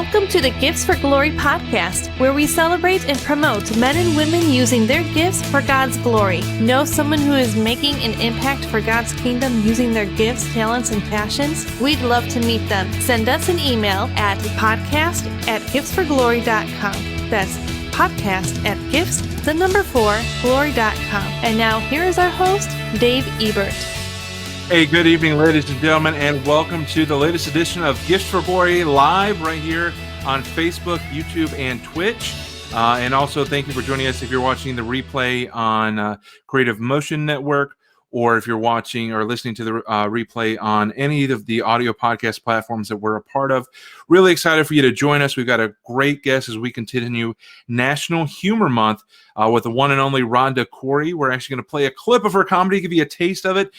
Welcome to the Gifts for Glory podcast, where we celebrate and promote men and women using their gifts for God's glory. Know someone who is making an impact for God's kingdom using their gifts, talents, and passions? We'd love to meet them. Send us an email at podcast@giftsforglory.com. That's podcast@gifts4glory.com. And now here is our host, Dave Ebert. Hey, good evening, ladies and gentlemen, and welcome to the latest edition of Gifts for Glory live right here on Facebook, YouTube, and Twitch. And also, thank you for joining us if you're watching the replay on Creative Motion Network, or if you're watching or listening to the replay on any of the audio podcast platforms that we're a part of. Really excited for you to join us. We've got a great guest as we continue National Humor Month with the one and only Rhonda Corey. We're actually going to play a clip of her comedy, give you a taste of it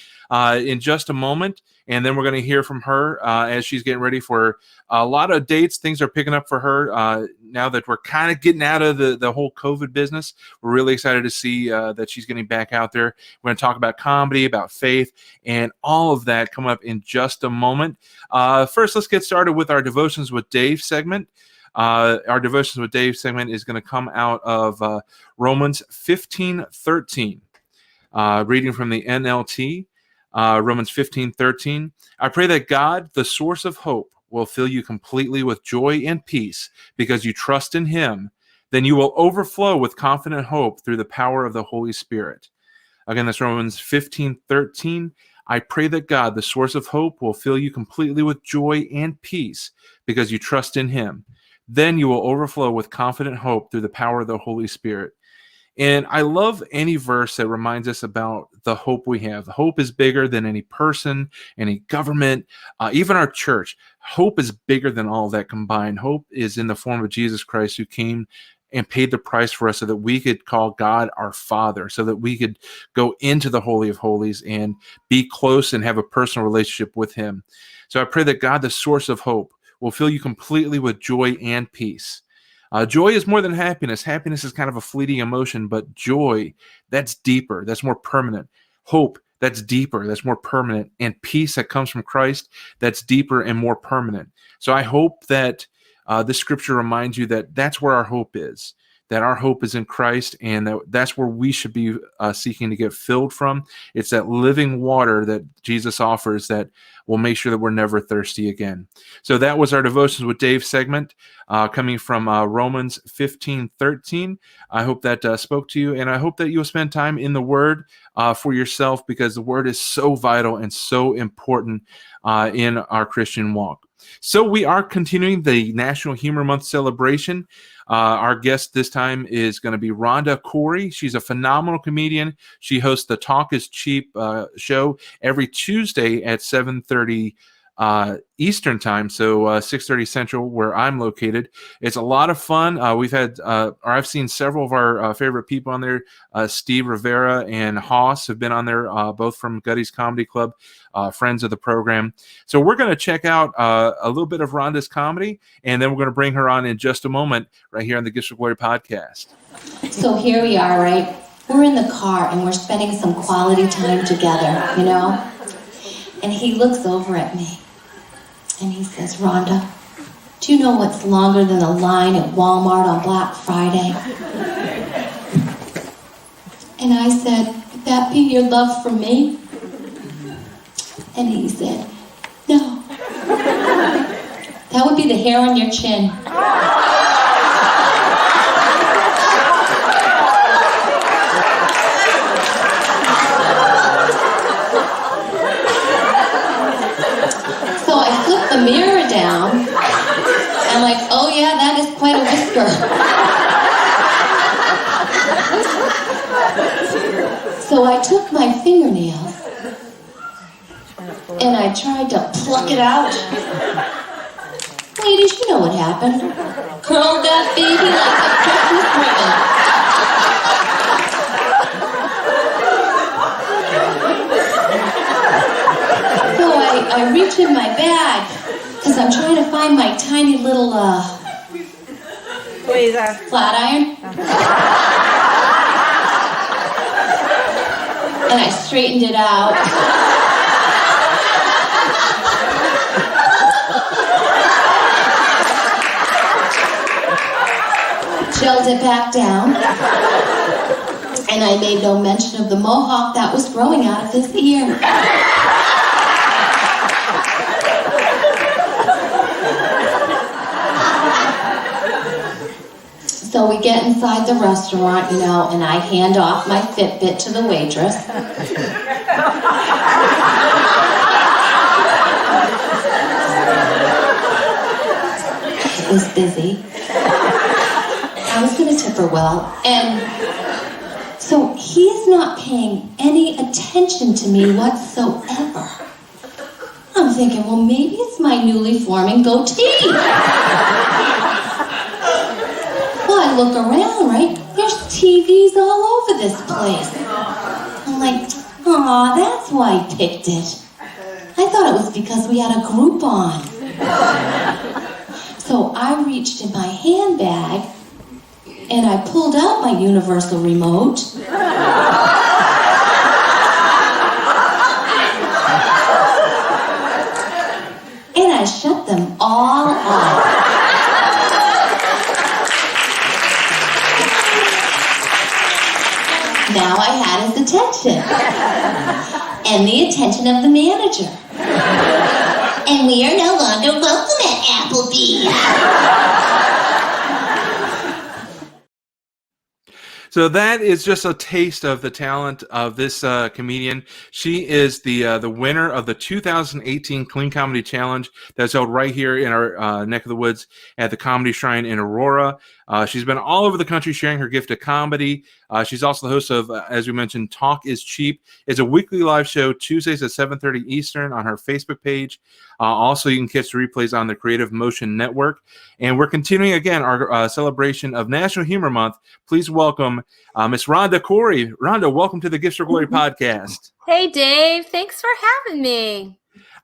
in just a moment. And then we're going to hear from her as she's getting ready for a lot of dates. Things are picking up for her now that we're kind of getting out of the whole COVID business. We're really excited to see that she's getting back out there. We're going to talk about comedy, about faith, and all of that come up in just a moment. First, let's get started with our Devotions with Dave segment. Our Devotions with Dave segment is going to come out of Romans 15:13, reading from the NLT. Romans 15:13. I pray that God, the source of hope, will fill you completely with joy and peace because you trust in him. Then you will overflow with confident hope through the power of the Holy Spirit. Again, that's Romans 15:13. I pray that God, the source of hope, will fill you completely with joy and peace because you trust in him. Then you will overflow with confident hope through the power of the Holy Spirit. And I love any verse that reminds us about the hope we have. Hope is bigger than any person, any government, even our church. Hope is bigger than all that combined. Hope is in the form of Jesus Christ, who came and paid the price for us so that we could call God our Father, so that we could go into the Holy of Holies and be close and have a personal relationship with him. So I pray that God, the source of hope, will fill you completely with joy and peace. Joy is more than happiness. Happiness is kind of a fleeting emotion, but joy, that's deeper, that's more permanent. Hope, that's deeper, that's more permanent. And peace that comes from Christ, that's deeper and more permanent. So I hope that this scripture reminds you that that's where our hope is, that our hope is in Christ, and that's where we should be seeking to get filled from. It's that living water that Jesus offers that will make sure that we're never thirsty again. So that was our Devotions with Dave segment coming from Romans 15:13. I hope that spoke to you, and I hope that you'll spend time in the Word for yourself, because the Word is so vital and so important in our Christian walk. So we are continuing the National Humor Month celebration. Our guest this time is going to be Rhonda Corey. She's a phenomenal comedian. She hosts the Talk is Cheap show every Tuesday at 7:30 Eastern time, so 6:30 Central, where I'm located. It's a lot of fun. I've seen several of our favorite people on there. Steve Rivera and Haas have been on there, both from Gutty's Comedy Club, friends of the program. So we're going to check out a little bit of Rhonda's comedy, and then we're going to bring her on in just a moment right here on the Gifts for Glory podcast. So here we are, right? We're in the car, and we're spending some quality time together, you know? And he looks over at me, and he says, Rhonda, do you know what's longer than a line at Walmart on Black Friday? And I said, would that be your love for me? And he said, no. That would be the hair on your chin. So I flip the mirror down. I'm like, oh yeah, that is quite a whisker. So I took my fingernails and I tried to pluck it out. Ladies, you know what happened. Curled that baby like a Christmas ribbon. So I reach in my bag because I'm trying to find my tiny little flat iron. And I straightened it out. chilled it back down, and I made no mention of the mohawk that was growing out of his ear. So we get inside the restaurant, you know, and I hand off my Fitbit to the waitress. It was busy. I was going to tip her well. And so he's not paying any attention to me whatsoever. I'm thinking, well, maybe it's my newly forming goatee. Well, I look around, right? There's TVs all over this place. I'm like, aw, that's why he picked it. I thought it was because we had a group on. So I reached in my handbag and I pulled out my universal remote. And I shut them all off. Now I had his attention. And the attention of the manager. And we are no longer welcome at Applebee's. So that is just a taste of the talent of this comedian. She is the winner of the 2018 Clean Comedy Challenge that's held right here in our neck of the woods at the Comedy Shrine in Aurora. She's been all over the country sharing her gift of comedy. She's also the host of, as we mentioned, Talk is Cheap. It's a weekly live show Tuesdays at 7:30 Eastern on her Facebook page. Also, you can catch the replays on the Creative Motion Network. And we're continuing, again, our celebration of National Humor Month. Please welcome Miss Rhonda Corey. Rhonda, welcome to the Gifts for Glory podcast. Hey, Dave. Thanks for having me.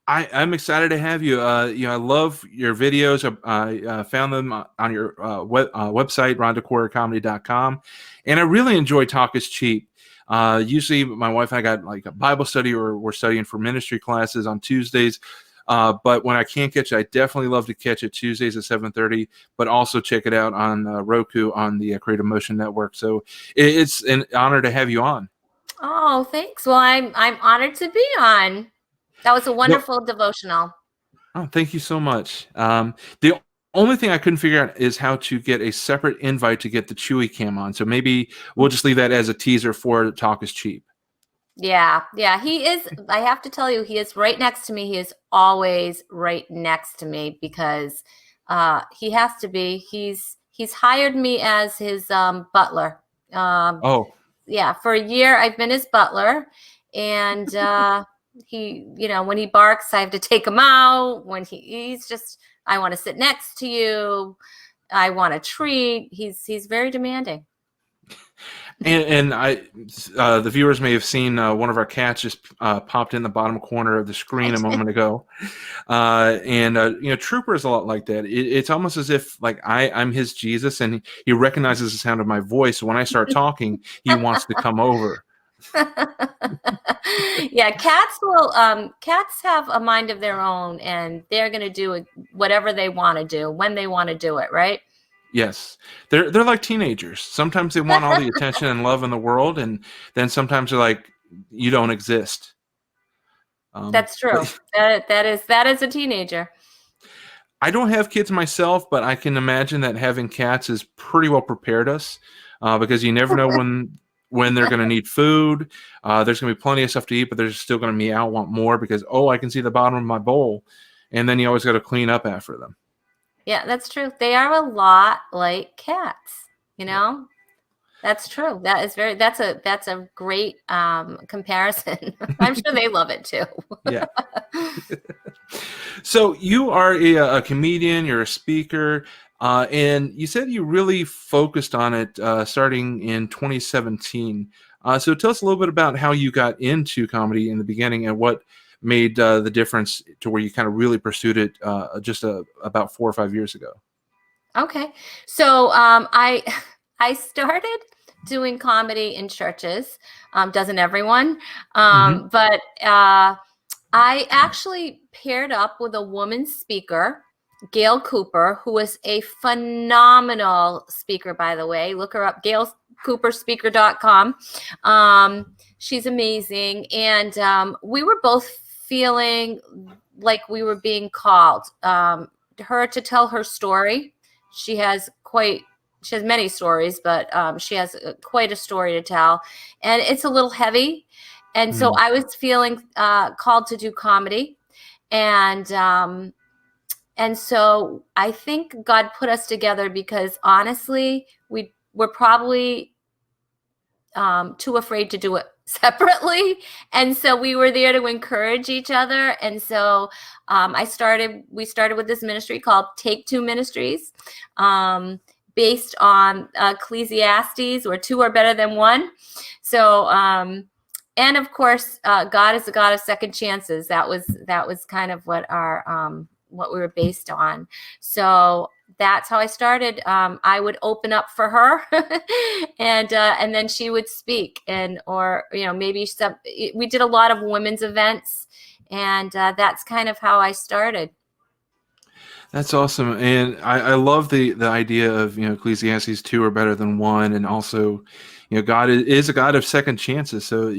I'm excited to have you. I love your videos. I found them on your website, rhondacoreycomedy.com. And I really enjoy Talk is Cheap. Usually my wife and I got like a Bible study or we're studying for ministry classes on Tuesdays. But when I can't catch it, I definitely love to catch it Tuesdays at 7:30, but also check it out on Roku on the Creative Motion Network. So it's an honor to have you on. Oh, thanks. Well, I'm honored to be on. That was a wonderful devotional. Oh, thank you so much. The only thing I couldn't figure out is how to get a separate invite to get the Chewy cam on. So maybe we'll just leave that as a teaser for Talk is Cheap. Yeah. He is, I have to tell you, he is right next to me. He is always right next to me because he has to be. He's hired me as his butler. Yeah, for a year I've been his butler, and he, when he barks, I have to take him out. When he's just, I want to sit next to you. I want a treat. He's very demanding. And the viewers may have seen one of our cats just popped in the bottom corner of the screen a moment ago. Trooper is a lot like that. It's almost as if like I'm his Jesus, and he recognizes the sound of my voice. So when I start talking, he wants to come over. Yeah, cats have a mind of their own, and they're going to do whatever they want to do when they want to do it, right? Yes, they're like teenagers. Sometimes they want all the attention and love in the world, and then sometimes they're like, "You don't exist." That's true. That is a teenager. I don't have kids myself, but I can imagine that having cats has pretty well prepared us because you never know when they're going to need food. There's going to be plenty of stuff to eat, but they're still going to meow, want more because I can see the bottom of my bowl, and then you always got to clean up after them. Yeah, that's true. They are a lot like cats, That's true. That's a great comparison. I'm sure they love it too. Yeah. So you are a comedian, you're a speaker, and you said you really focused on it starting in 2017. So tell us a little bit about how you got into comedy in the beginning and what made the difference to where you kind of really pursued it just about 4 or 5 years ago. Okay. So I started doing comedy in churches. Doesn't everyone? But I actually paired up with a woman speaker Gail Cooper, who was a phenomenal speaker, by the way. Look her up, gailcooperspeaker.com. She's amazing. And we were both feeling like we were being called. Her to tell her story. She has many stories, but she has quite a story to tell. And it's a little heavy. And so I was feeling called to do comedy. And so I think God put us together because honestly, we were probably too afraid to do it separately. And so we were there to encourage each other. And so we started with this ministry called Two Ministries, based on Ecclesiastes, where two are better than one. So, and of course, God is the God of second chances. That was kind of what what we were based on. So that's how I started. I would open up for her, and then she would speak, or maybe we did a lot of women's events, and that's kind of how I started. That's awesome, and I love the idea of Ecclesiastes 2 are better than one, and also God is a God of second chances. So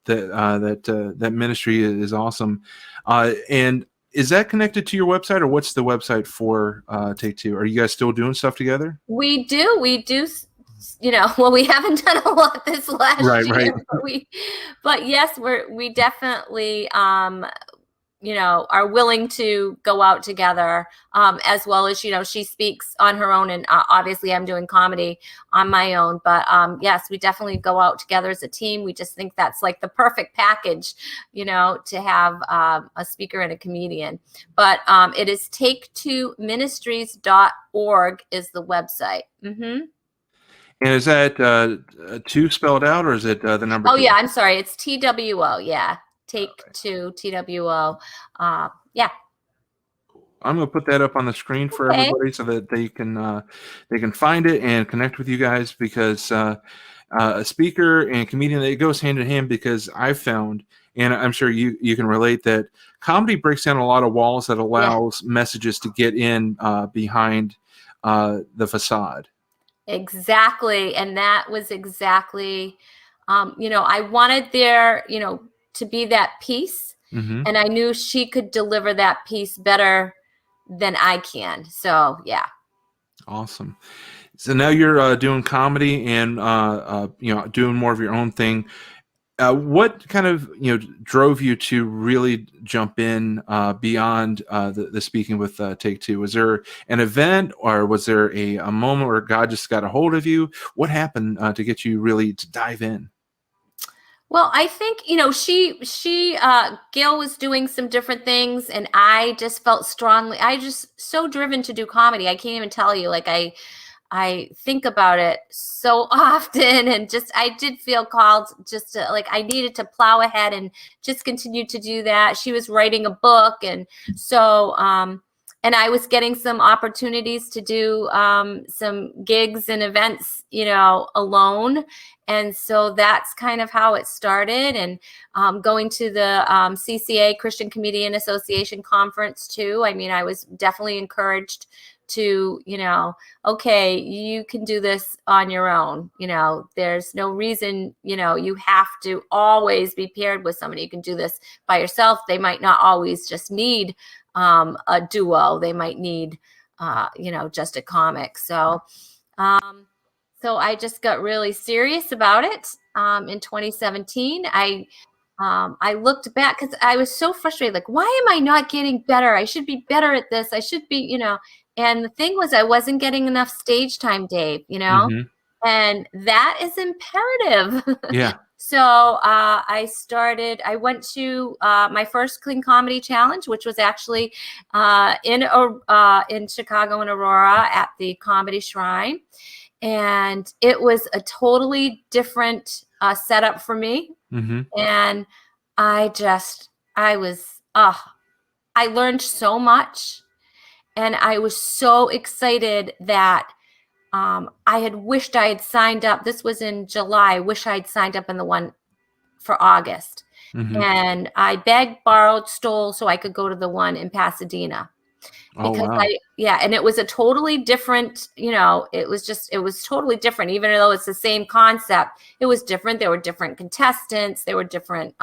that ministry is awesome, and is that connected to your website, or what's the website for Take Two? Are you guys still doing stuff together? We do. Well, we haven't done a lot this last year, but yes, we definitely, are willing to go out together, as well as, she speaks on her own, and obviously I'm doing comedy on my own, but yes, we definitely go out together as a team. We just think that's like the perfect package, to have a speaker and a comedian. But it is take2ministries.org is the website. Mm-hmm. And is that two spelled out, or is it the number? Oh, yeah, I'm sorry. It's TWO. Yeah. Take Two, TWO. Yeah. I'm going to put that up on the screen for everybody so that they can find it and connect with you guys, because a speaker and comedian, it goes hand in hand, because I've found, and I'm sure you can relate, that comedy breaks down a lot of walls that allows messages to get in behind the facade. Exactly. And that was exactly, I wanted there, to be that piece. Mm-hmm. And I knew she could deliver that piece better than I can. So, yeah. Awesome. So now you're doing comedy and, doing more of your own thing. What kind of, drove you to really jump in beyond the speaking with Take Two? Was there an event, or was there a moment where God just got a hold of you? What happened to get you really to dive in? Well, I think, Gail was doing some different things, and I just felt strongly, I just so driven to do comedy. I can't even tell you, like I think about it so often, and I did feel called just to, like, I needed to plow ahead and just continue to do that. She was writing a book. And so, and I was getting some opportunities to do some gigs and events, alone. And so that's kind of how it started. And going to the CCA, Christian Comedian Association conference too. I mean, I was definitely encouraged to, okay, you can do this on your own. There's no reason, you have to always be paired with somebody. You can do this by yourself. They might not always just need a duo. They might need, just a comic. So, so I just got really serious about it. In 2017, I looked back because I was so frustrated. Like, why am I not getting better? I should be better at this. I should be, And the thing was, I wasn't getting enough stage time, Dave. Mm-hmm. And that is imperative. Yeah. So I went to my first Clean Comedy Challenge, which was actually in Chicago in Aurora at the Comedy Shrine. And it was a totally different setup for me. Mm-hmm. And I learned so much. And I was so excited that I had wished I had signed up. This was in July. I wish I had signed up in the one for August. Mm-hmm. And I begged, borrowed, stole so I could go to the one in Pasadena. Oh, because wow. and it was a totally different, it was totally different, even though it's the same concept. It was different. There were different contestants. There were different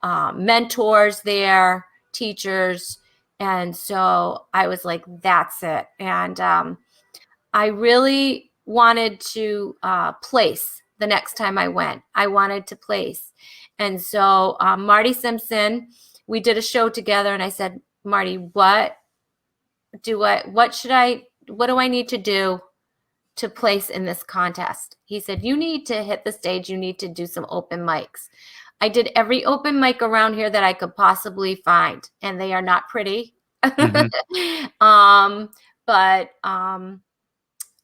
mentors there, teachers. And so I was like, that's it. And I really wanted to place the next time I went. I wanted to place. And so Marty Simpson, we did a show together, and I said, Marty, what do I need to do to place in this contest? He said, you need to hit the stage. You need to do some open mics. I did every open mic around here that I could possibly find, and they are not pretty. But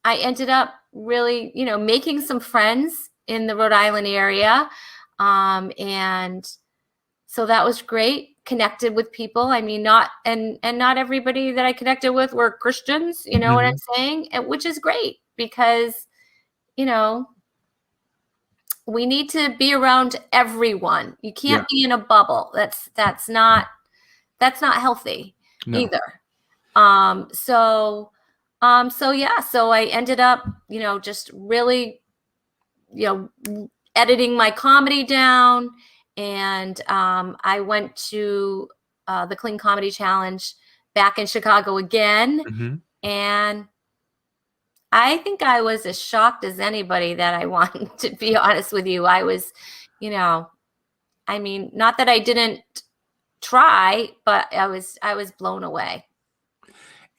I ended up really, making some friends in the Rhode Island area. And so that was great. Connected with people. I mean, not everybody that I connected with were Christians, you know what I'm saying? Which is great, because, we need to be around everyone. You can't be in a bubble. That's not healthy either. So I ended up, just really, editing my comedy down. And I went to the Clean Comedy Challenge back in Chicago again. And I think I was as shocked as anybody that I want, to be honest with you. I was, not that I didn't try, but I was blown away.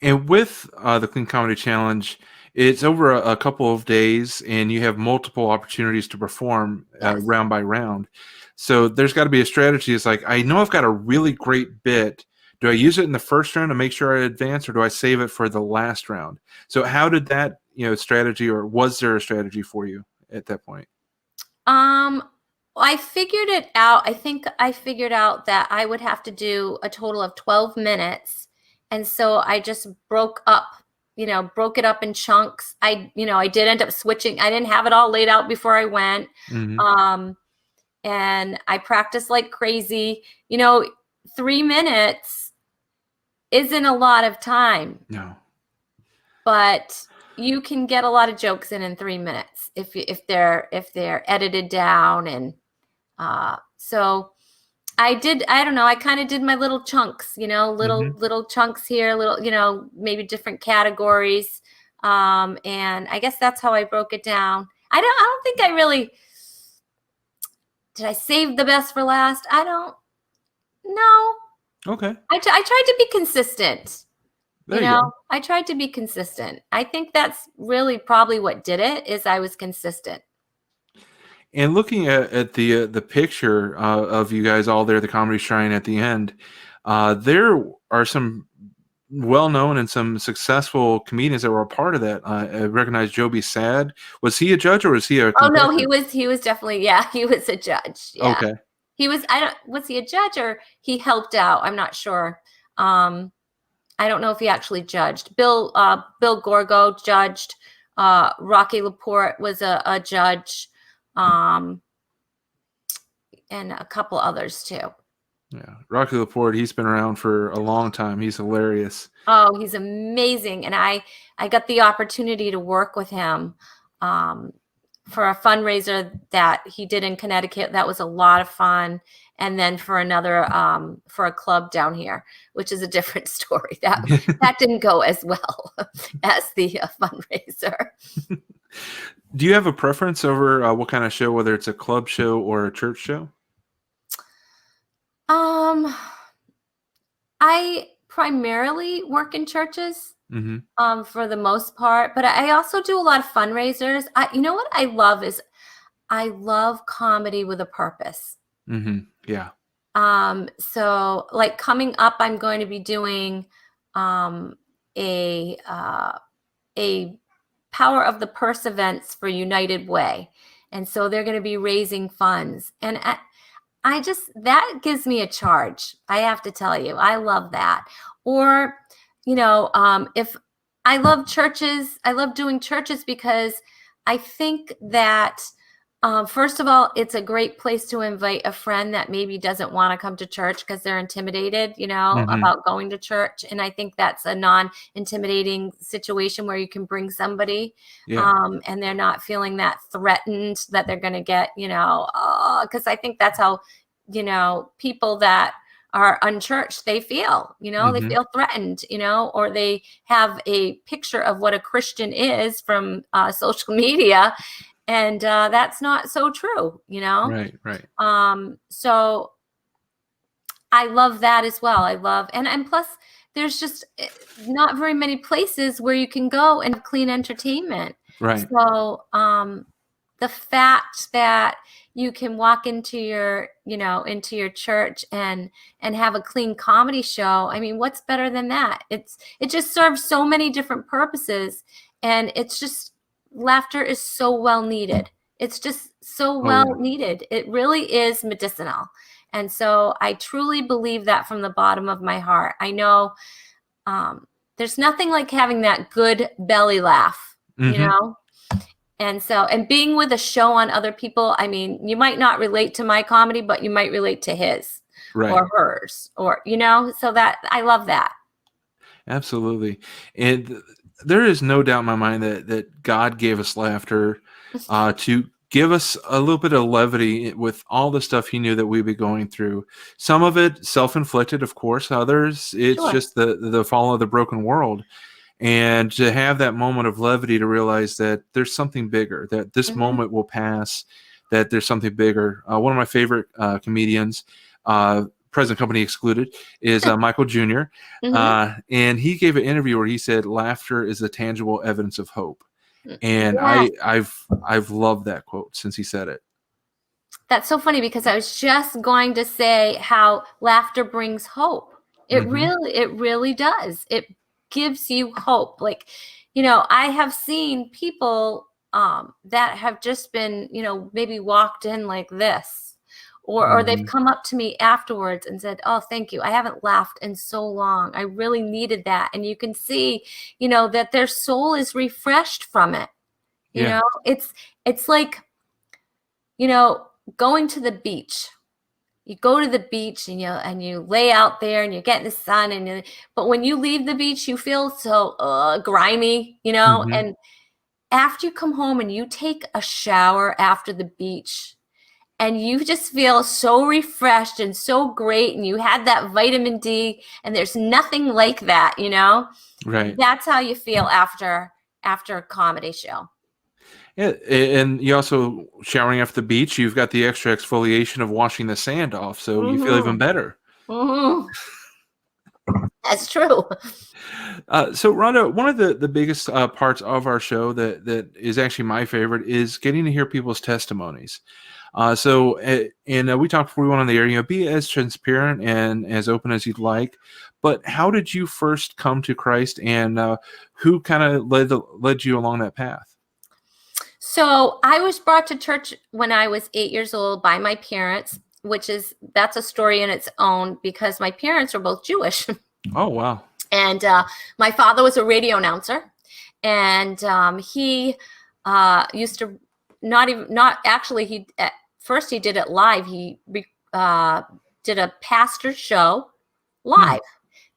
And with the Clean Comedy Challenge, it's over a couple of days, and you have multiple opportunities to perform round by round. So there's got to be a strategy. It's like, I know I've got a really great bit. Do I use it in the first round to make sure I advance, or do I save it for the last round? So how did that, strategy, or was there a strategy for you at that point? I figured it out. I think I figured out that I would have to do a total of 12 minutes. And so I just broke it up in chunks. I did end up switching. I didn't have it all laid out before I went. And I practiced like crazy. 3 minutes isn't a lot of time. No. But you can get a lot of jokes in 3 minutes if they're edited down. And so I don't know, I kind of did my little chunks, little chunks here, maybe different categories. And I guess that's how I broke it down. I don't think I really, did I save the best for last? I don't know. Okay. I tried to be consistent. There you go. I tried to be consistent. I think that's really probably what did it, is I was consistent. And looking at the picture of you guys all there at the Comedy Shrine at the end, there are some well-known and some successful comedians that were a part of that. I recognize Joby Sad. Was he a judge, or was he a contestant? Oh no, he was definitely, he was a judge. Yeah. Okay. He was, was he a judge, or he helped out? I'm not sure. I don't know if he actually judged. Bill Gorgo judged. Rocky Laporte was a judge. And a couple others too. Yeah, Rocky Laporte, he's been around for a long time. He's hilarious. Oh, he's amazing. And I got the opportunity to work with him for a fundraiser that he did in Connecticut. That was a lot of fun. And then for another, for a club down here, which is a different story. That didn't go as well as the fundraiser. Do you have a preference over what kind of show, whether it's a club show or a church show? I primarily work in churches, for the most part, but I also do a lot of fundraisers. You know what I love is I love comedy with a purpose. Yeah. So like coming up, I'm going to be doing a Power of the Purse events for United Way. And so they're going to be raising funds. And that gives me a charge. I have to tell you, I love that. Or, if I love churches, I love doing churches because I think that First of all, it's a great place to invite a friend that maybe doesn't want to come to church because they're intimidated, about going to church. And I think that's a non-intimidating situation where you can bring somebody, Yeah. and they're not feeling that threatened that they're going to get, because I think that's how, people that are unchurched, they feel, they feel threatened, or they have a picture of what a Christian is from social media. And that's not so true, Right. So I love that as well. I love, and plus there's just not very many places where you can go and have clean entertainment. Right. So the fact that you can walk into your church and have a clean comedy show. I mean, what's better than that? It just serves so many different purposes, and it's just, laughter is so well needed. It's just so well needed. It really is medicinal. And so I truly believe that from the bottom of my heart. I know there's nothing like having that good belly laugh, And so, and being with a show on other people, I mean, you might not relate to my comedy, but you might relate to his or hers, or, so that I love that. Absolutely. And there is no doubt in my mind that God gave us laughter to give us a little bit of levity with all the stuff he knew that we'd be going through. Some of it self-inflicted, of course. Others, it's just the fall of the broken world. And to have that moment of levity, to realize that there's something bigger, that this moment will pass, that there's something bigger. One of my favorite comedians, present company excluded, is Michael Jr. And he gave an interview where he said, laughter is a tangible evidence of hope. And I've loved that quote since he said it. That's so funny, because I was just going to say how laughter brings hope. It really does. It gives you hope. Like, I have seen people that have just been, maybe walked in like this, or they've come up to me afterwards and said, "Oh, thank you. I haven't laughed in so long. I really needed that." And you can see, that their soul is refreshed from it. It's like, going to the beach. You go to the beach and you lay out there and you get in the sun, but when you leave the beach, you feel so grimy, and after you come home and you take a shower after the beach, and you just feel so refreshed and so great, and you had that vitamin D, and there's nothing like that, Right. That's how you feel after a comedy show. Yeah, and you also, showering after the beach, you've got the extra exfoliation of washing the sand off, so you feel even better. That's true. So, Rhonda, one of the biggest parts of our show that is actually my favorite is getting to hear people's testimonies. We talked before we went on the air, be as transparent and as open as you'd like. But how did you first come to Christ, and who kind of led you along that path? So I was brought to church when I was 8 years old by my parents, that's a story in its own, because my parents were both Jewish. Oh, wow. And my father was a radio announcer, and he used to at first he did it live. He did a pastor show live.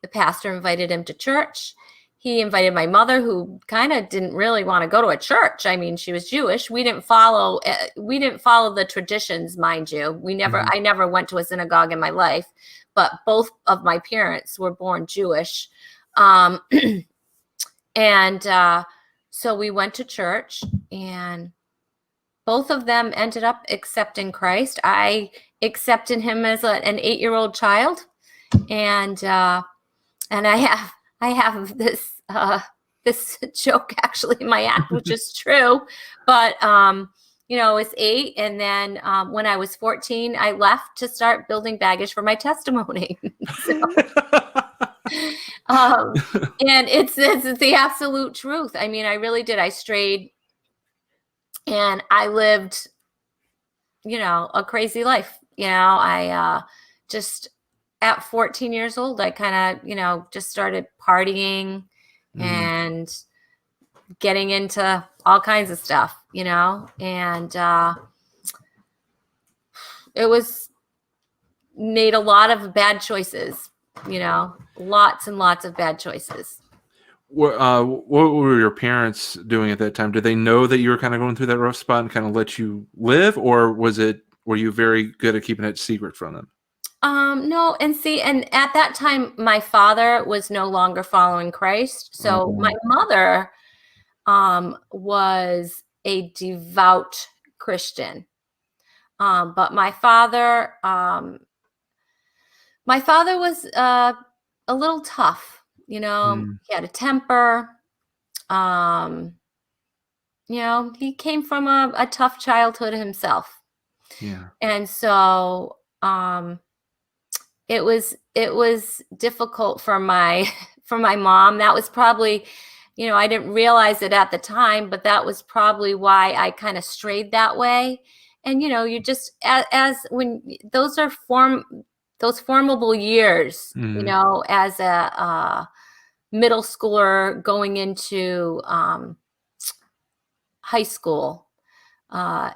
The pastor invited him to church. He invited my mother, who kind of didn't really want to go to a church. I mean, she was Jewish. We didn't follow the traditions, mind you. I never went to a synagogue in my life, but both of my parents were born Jewish. So we went to church, and both of them ended up accepting Christ. I accepted him as an 8-year-old child. And I have this joke actually in my act, which is true, but I was 8, and then when I was 14, I left to start building baggage for my testimony. And it's the absolute truth. I mean, I really did. I strayed, and I lived, a crazy life. I just, at 14 years old, I kind of, just started partying and getting into all kinds of stuff, and made a lot of bad choices, lots and lots of bad choices. What were your parents doing at that time? Did they know that you were kind of going through that rough spot and kind of let you live, or were you very good at keeping it secret from them? No, and at that time, my father was no longer following Christ. So my mother, was a devout Christian. But my father was, a little tough, He had a temper. He came from a tough childhood himself. Yeah. And so, it was difficult for my for my mom. That was probably, I didn't realize it at the time, but that was probably why I kind of strayed that way. And you just as when those are those formable years, as a middle schooler going into high school.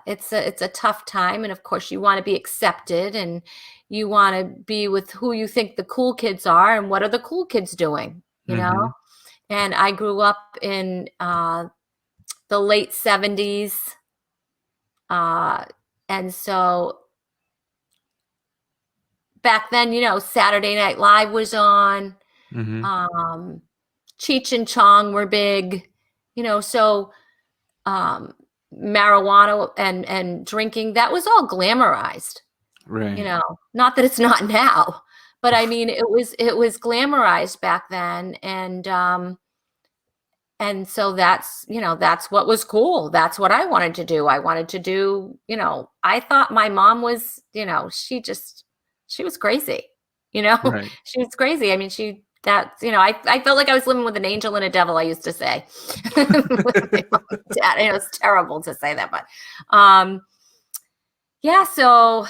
It's a tough time, and of course you want to be accepted, and you want to be with who you think the cool kids are, and what are the cool kids doing, And I grew up in the late 70s, and so back then, Saturday Night Live was on. Cheech and Chong were big, so marijuana and drinking, that was all glamorized. Right. Not that it's not now, but I mean, it was glamorized back then. And so that's what was cool. That's what I wanted to do. I wanted to do, I thought my mom was, she was crazy, Right. she was crazy. I mean, I felt like I was living with an angel and a devil, I used to say. With my mom and dad. It's terrible to say that, but yeah, so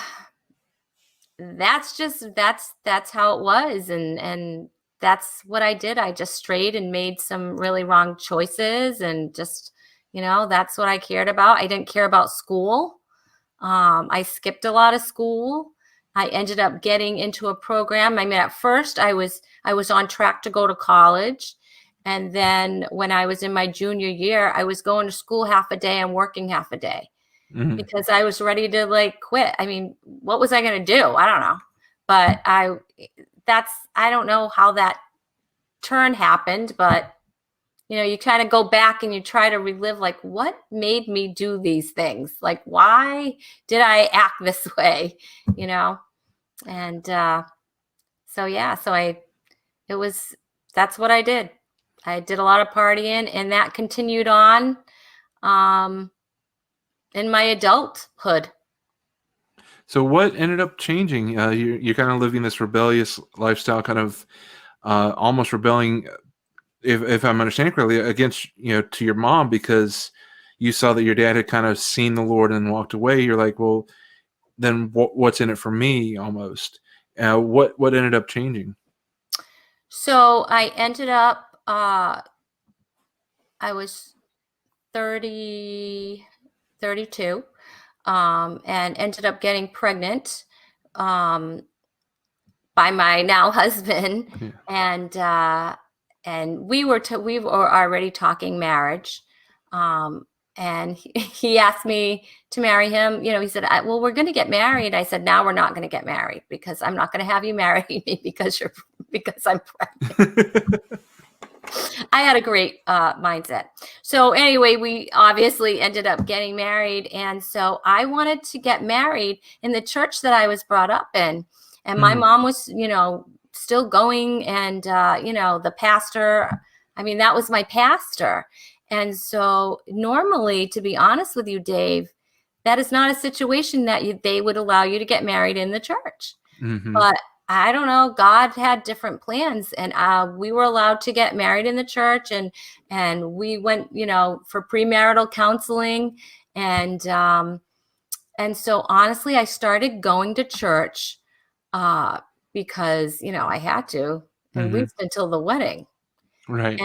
that's how it was. And that's what I did. I just strayed and made some really wrong choices, and just, that's what I cared about. I didn't care about school. I skipped a lot of school. I ended up getting into a program. I mean, at first I was on track to go to college. And then when I was in my junior year, I was going to school half a day and working half a day, because I was ready to quit. I mean, what was I going to do? I don't know. But I don't know how that turn happened, but you kind of go back and you try to relive, what made me do these things? Why did I act this way? And so yeah, that's what I did. I did a lot of partying, and that continued on in my adulthood. So what ended up changing? You're kind of living this rebellious lifestyle, kind of almost rebelling, if I'm understanding correctly, against to your mom, because you saw that your dad had kind of seen the Lord and walked away. You're like, well, then what's in it for me? Almost. What ended up changing? So I ended up. I was 32, and ended up getting pregnant by my now husband. Yeah. And we were already talking marriage. And he asked me to marry him. He said, well, we're going to get married. I said, now we're not going to get married, because I'm not going to have you marry me because I'm pregnant. I had a great mindset. So anyway, we obviously ended up getting married. And so I wanted to get married in the church that I was brought up in. And my mom was, still going. And, the pastor, that was my pastor. And so normally, to be honest with you, Dave, that is not a situation that they would allow you to get married in the church. But I don't know, God had different plans, and we were allowed to get married in the church, and we went, for premarital counseling. And so honestly, I started going to church because, I had to, at least until the wedding. Right.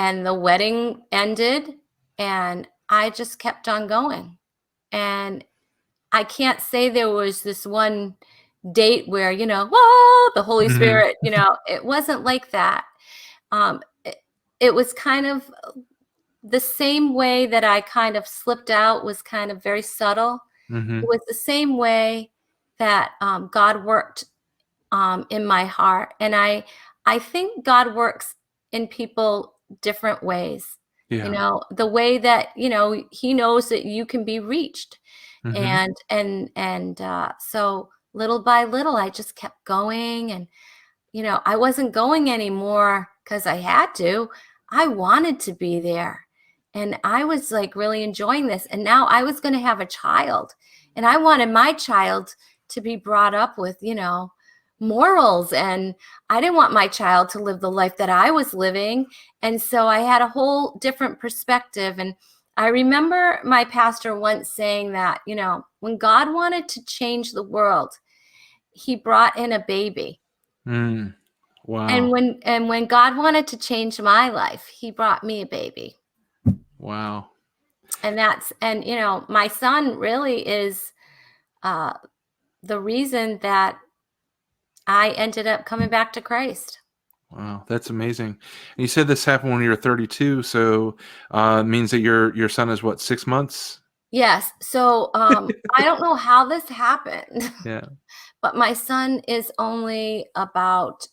And the wedding ended, and I just kept on going. And I can't say there was this one date where, whoa, the Holy Mhm. Spirit, it wasn't like that. Um, it, it was kind of the same way that I kind of slipped out was kind of very subtle. It Mhm. was the same way that God worked in my heart. And I think God works in people different ways. Yeah. The way that, he knows that you can be reached. Mhm. And so little by little, I just kept going. And, I wasn't going anymore because I had to. I wanted to be there. And I was like really enjoying this. And now I was going to have a child. And I wanted my child to be brought up with, morals. And I didn't want my child to live the life that I was living. And so I had a whole different perspective. And I remember my pastor once saying that, when God wanted to change the world, he brought in a baby. Mm. And Wow. when God wanted to change my life, he brought me a baby. Wow. And my son really is uh, the reason that I ended up coming back to Christ. Wow, that's amazing. And you said this happened when you were 32, so it means that your son is what, 6 months? Yes. So I don't know how this happened, Yeah. but my son is only about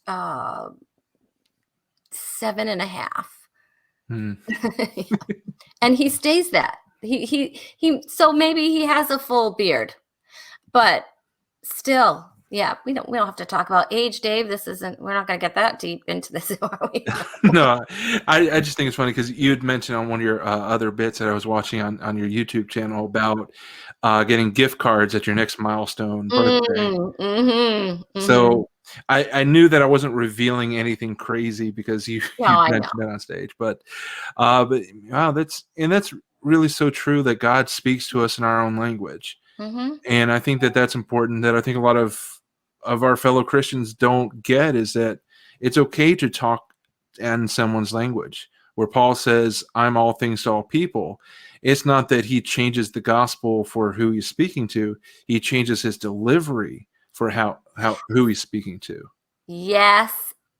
7.5. Mm. Yeah. And he stays that. So maybe he has a full beard, but still, yeah, we don't have to talk about age, Dave. We're not gonna get that deep into this, are we? No, I just think it's funny because you had mentioned on one of your other bits that I was watching on your YouTube channel about getting gift cards at your next milestone birthday. Mm-hmm. So I knew that I wasn't revealing anything crazy because you No, you I know. mentioned that on stage, but wow, that's really so true that God speaks to us in our own language. Mm-hmm. And I think that that's important, that I think a lot of our fellow Christians don't get, is that it's okay to talk in someone's language. Where Paul says, I'm all things to all people. It's not that he changes the gospel for who he's speaking to. He changes his delivery for how who he's speaking to. Yes,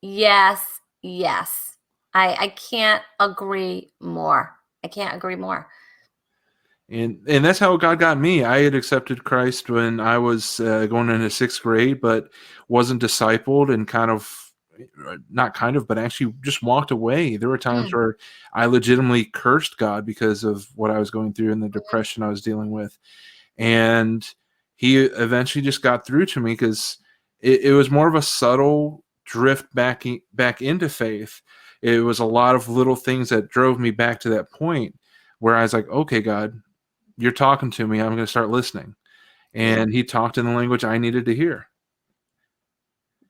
yes, yes. I can't agree more. I can't agree more. And that's how God got me. I had accepted Christ when I was going into 6th grade, but wasn't discipled, and not kind of, but actually just walked away. There were times Mm, where I legitimately cursed God because of what I was going through and the depression I was dealing with. And he eventually just got through to me because it was more of a subtle drift back into faith. It was a lot of little things that drove me back to that point where I was like, okay, God, you're talking to me. I'm going to start listening. yeah. And he talked in the language I needed to hear.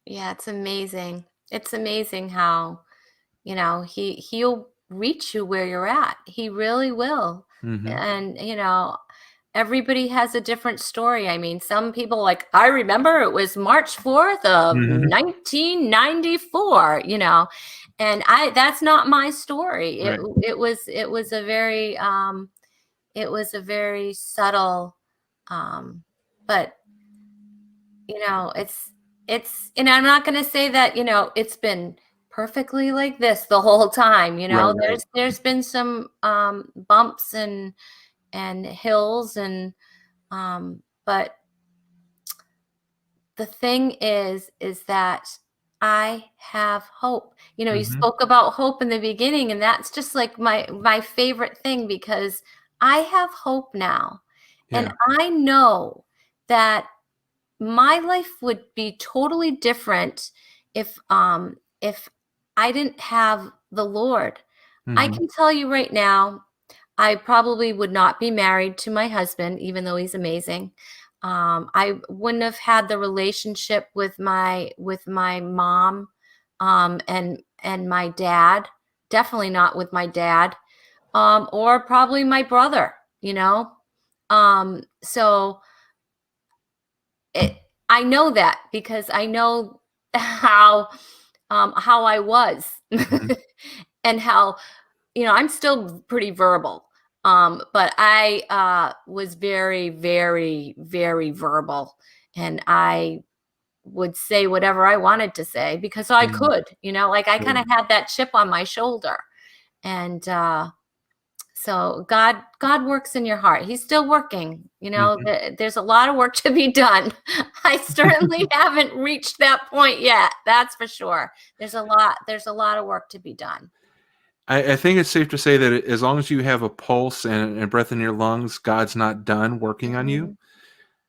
Yeah, it's amazing. It's amazing how, he'll reach you where you're at. He really will. Hmm. And, everybody has a different story. I mean, some people like, I remember it was March 4th of Hmm. 1994, and that's not my story. It Right. it was it was a very subtle, but and I'm not going to say that, it's been perfectly like this the whole time. Right. Right. There's been some bumps and hills, and but the thing is that I have hope. You Hmm. spoke about hope in the beginning, and that's just like my favorite thing, because I have hope now. And Yeah. I know that my life would be totally different if I didn't have the Lord. I Hmm. can tell you right now, I probably would not be married to my husband, even though he's amazing. I wouldn't have had the relationship with my mom, and my dad. Definitely not with my dad, or probably my brother. So it, I know that because I know how I was, Hmm. and how I'm still pretty verbal. But I was very, very, very verbal, and I would say whatever I wanted to say because I Mm, could, like I kind sure. of had that chip on my shoulder. And so God works in your heart. He's still working. Mhm. There's a lot of work to be done. I certainly haven't reached that point yet. That's for sure. There's a lot of work to be done. I think it's safe to say that as long as you have a pulse and breath in your lungs, God's not done working on you.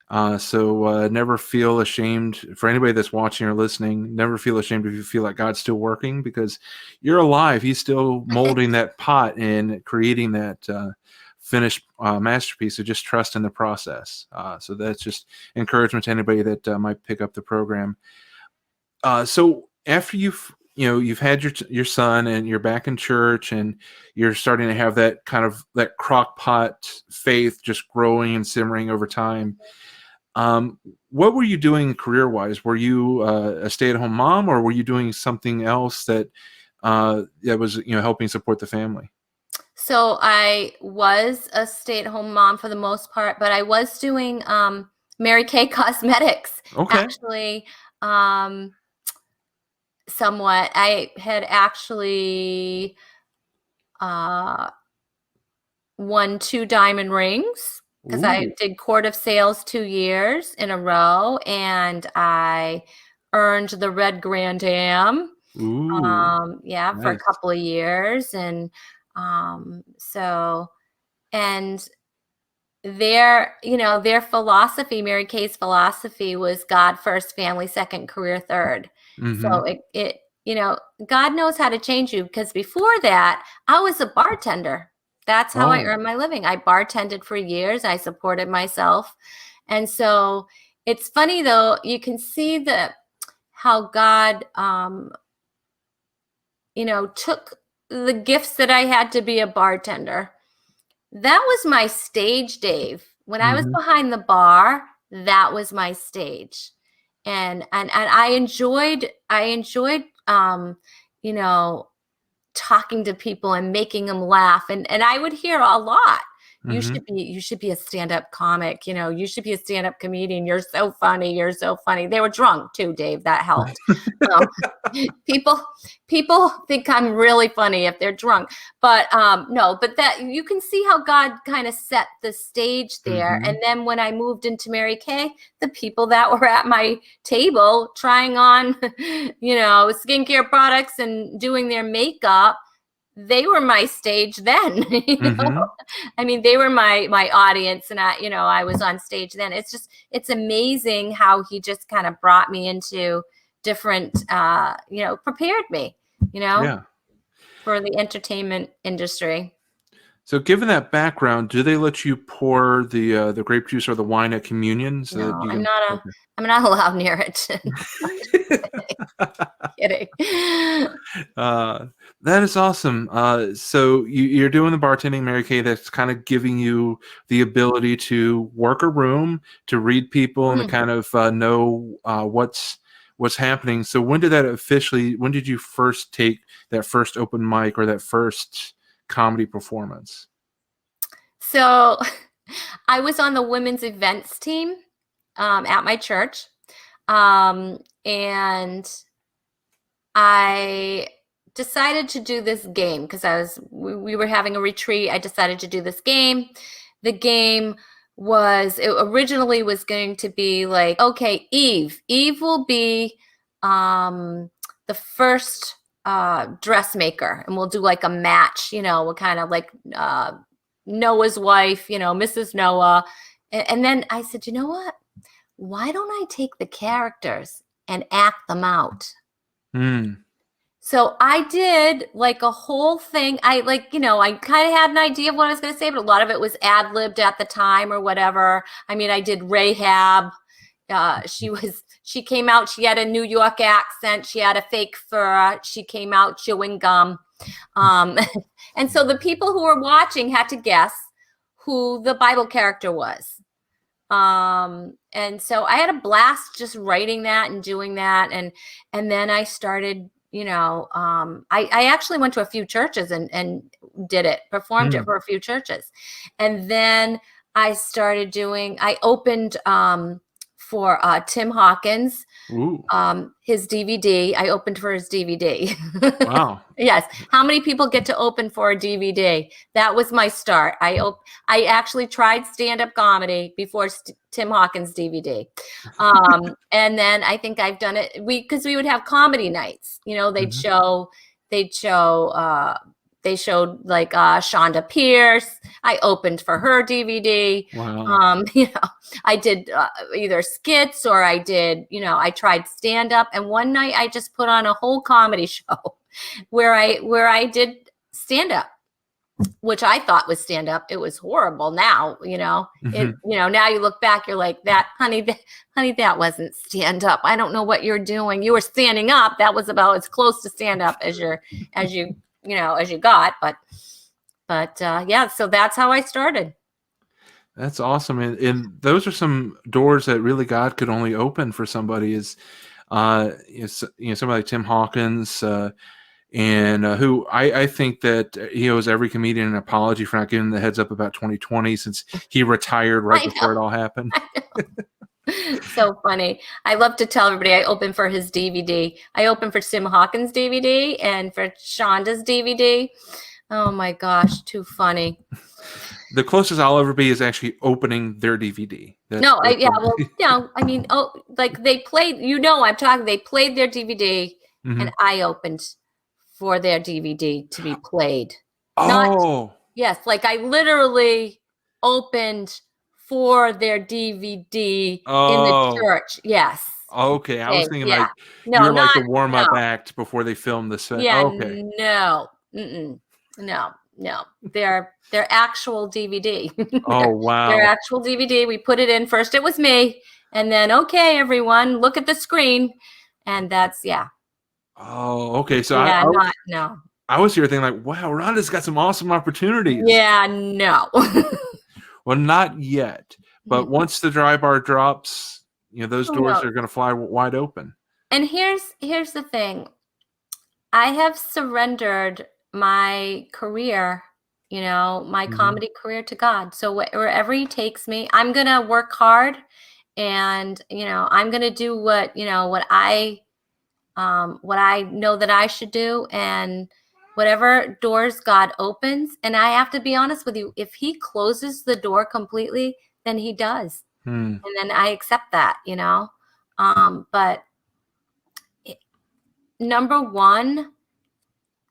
Mhm. So never feel ashamed for anybody that's watching or listening. Never feel ashamed if you feel like God's still working because you're alive. He's still molding that pot and creating that finished masterpiece. So just trust in the process. So that's just encouragement to anybody that might pick up the program. So after you've had your son and you're back in church and you're starting to have that kind of that crock pot faith just growing and simmering over time. What were you doing career-wise? Were you a stay-at-home mom, or were you doing something else that that was helping support the family? So I was a stay-at-home mom for the most part, but I was doing Mary Kay Cosmetics Okay. actually. Um, Somewhat. I had actually uh, won 2 diamond rings because I Ooh. did Court of Sales 2 years in a row, and I earned the Red Grand Am. Ooh. Yeah, for a Nice. couple of years, and so and their philosophy, Mary Kay's philosophy was God first, family second, career third. Mm-hmm. So God knows how to change you because before that, I was a bartender. That's how I Oh. earned my living. I bartended for years. I supported myself. And so it's funny though, you can see how God took the gifts that I had to be a bartender. That was my stage, Dave. When I was Mm-hmm. behind the bar, that was my stage. And I enjoyed you know, talking to people and making them laugh. And I would hear a lot. Mm-hmm. You should be a stand-up comic, you should be a stand-up comedian. You're so funny. You're so funny. They were drunk too, Dave. That helped. Um, people people think I'm really funny if they're drunk. But no, but that you can see how God kind of set the stage there. Mm-hmm. And then when I moved into Mary Kay, the people that were at my table trying on, skincare products and doing their makeup, they were my stage then. Mm-hmm. I mean, they were my audience, and I was on stage then. It's amazing how he just kind of brought me into different, prepared me, Yeah. for the entertainment industry. So, given that background, do they let you pour the grape juice or the wine at communion so that No, you can? Okay. I'm not allowed near it. Kidding. Uh, that is awesome. So you're doing the bartending, Mary Kay. That's kind of giving you the ability to work a room, to read people, and to Mm. kind of know what's happening. So when did you first take that first open mic or that first comedy performance? So I was on the women's events team at my church. And I decided to do this game because we were having a retreat. I decided to do this game. The game it originally was going to be like, okay, Eve will be the first dressmaker, and we'll do like a match, we'll kind of like Noah's wife, Mrs. Noah. And then I said, you know what? Why don't I take the characters and act them out? Mm, So I did like a whole thing. I kind of had an idea of what I was going to say, but a lot of it was ad-libbed at the time or whatever. I mean, I did Rahab. She came out, she had a New York accent. She had a fake fur. She came out chewing gum. And so the people who were watching had to guess who the Bible character was. And so I had a blast just writing that and doing that. And then I started I actually went to a few churches and did it, performed it for a few churches. And then I opened for Tim Hawkins, Ooh. his DVD. I opened for his DVD. Wow. Yes. How many people get to open for a DVD? That was my start. I actually tried stand-up comedy before Tim Hawkins' DVD. And then I think I've done it because we would have comedy nights. They showed like Shonda Pierce. I opened for her DVD. Wow. I did either skits or I tried stand up. And one night I just put on a whole comedy show where I did stand up, which I thought was stand up. It was horrible. Now, now you look back, you're like, honey, that wasn't stand up. I don't know what you're doing. You were standing up. That was about as close to stand up as you got. But yeah, so that's how I started. That's awesome. And those are some doors that really God could only open for somebody is, somebody like Tim Hawkins, and who I think that he owes every comedian an apology for not giving the heads up about 2020 since he retired right before it all happened. So funny. I love to tell everybody I opened for his DVD. I opened for Tim Hawkins' DVD and for Shonda's DVD. Oh my gosh, too funny. The closest I'll ever be is actually opening their DVD. Like they played, they played their DVD and I opened for their DVD to be played. Yes, like I literally opened for their DVD in the church. Yes. Okay, I was thinking like you're like the warm-up act before they filmed the set. Yeah, okay. No. They're actual DVD. Oh, wow. Their actual DVD. We put it in first. It was me, and then okay, everyone, look at the screen, and that's Oh, okay. So no. I was here thinking like, wow, Rhonda's got some awesome opportunities. Yeah, no. Well, not yet. But once the dry bar drops, those doors are going to fly wide open. And here's the thing. I have surrendered my career, my comedy career to God. So wherever he takes me, I'm going to work hard and, I'm going to do what I know that I should do, and whatever doors God opens. And I have to be honest with you, if he closes the door completely, then he does. And then I accept that, but number one,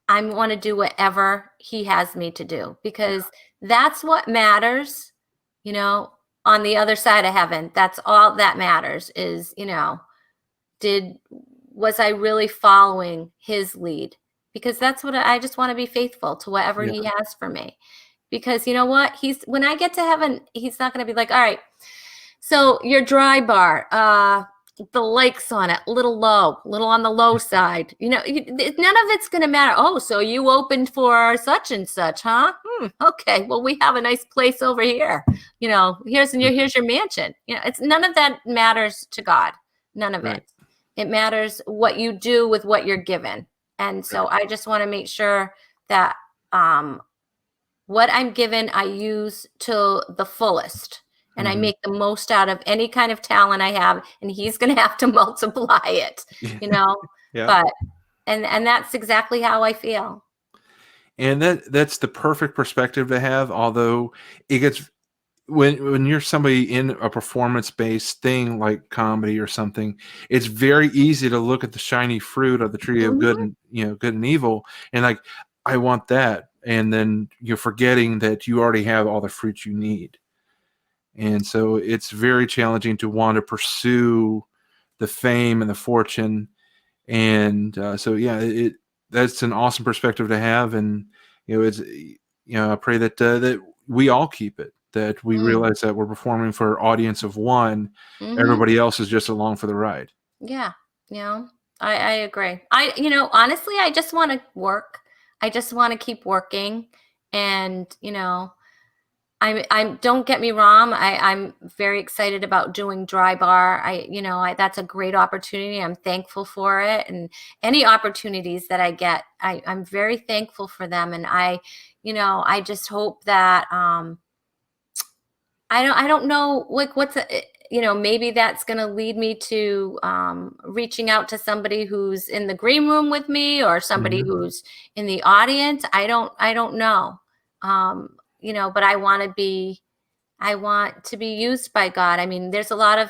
I want to do whatever he has me to do, because that's what matters, on the other side of heaven. That's all that matters is, was I really following his lead? Because that's what I just want to be faithful to whatever he has for me. Because you know what? When I get to heaven, he's not going to be like, all right, so your dry bar, the likes on it, little on the low side. None of it's going to matter. Oh, so you opened for such and such, huh? Okay, well, we have a nice place over here. Here's your mansion. It's none of that matters to God. None of it. It matters what you do with what you're given. And so I just want to make sure that what I'm given, I use to the fullest. And I make the most out of any kind of talent I have, and he's going to have to multiply it, But and that's exactly how I feel. And that's the perfect perspective to have. Although it gets when you're somebody in a performance-based thing like comedy or something, it's very easy to look at the shiny fruit of the tree of good and good and evil, and like I want that, and then you're forgetting that you already have all the fruit you need. And so it's very challenging to want to pursue the fame and the fortune. And that's an awesome perspective to have. And, I pray that we all keep it, that we realize that we're performing for an audience of one. Everybody else is just along for the ride. Yeah. I agree. Honestly, I just want to work. I just want to keep working. And, I'm don't get me wrong. I'm very excited about doing Dry Bar. That's a great opportunity. I'm thankful for it. And any opportunities that I get, I'm very thankful for them. And I just hope that, I don't know, like maybe that's going to lead me to reaching out to somebody who's in the green room with me or somebody who's in the audience. I don't know. But I want to be used by God. I mean, there's a lot of,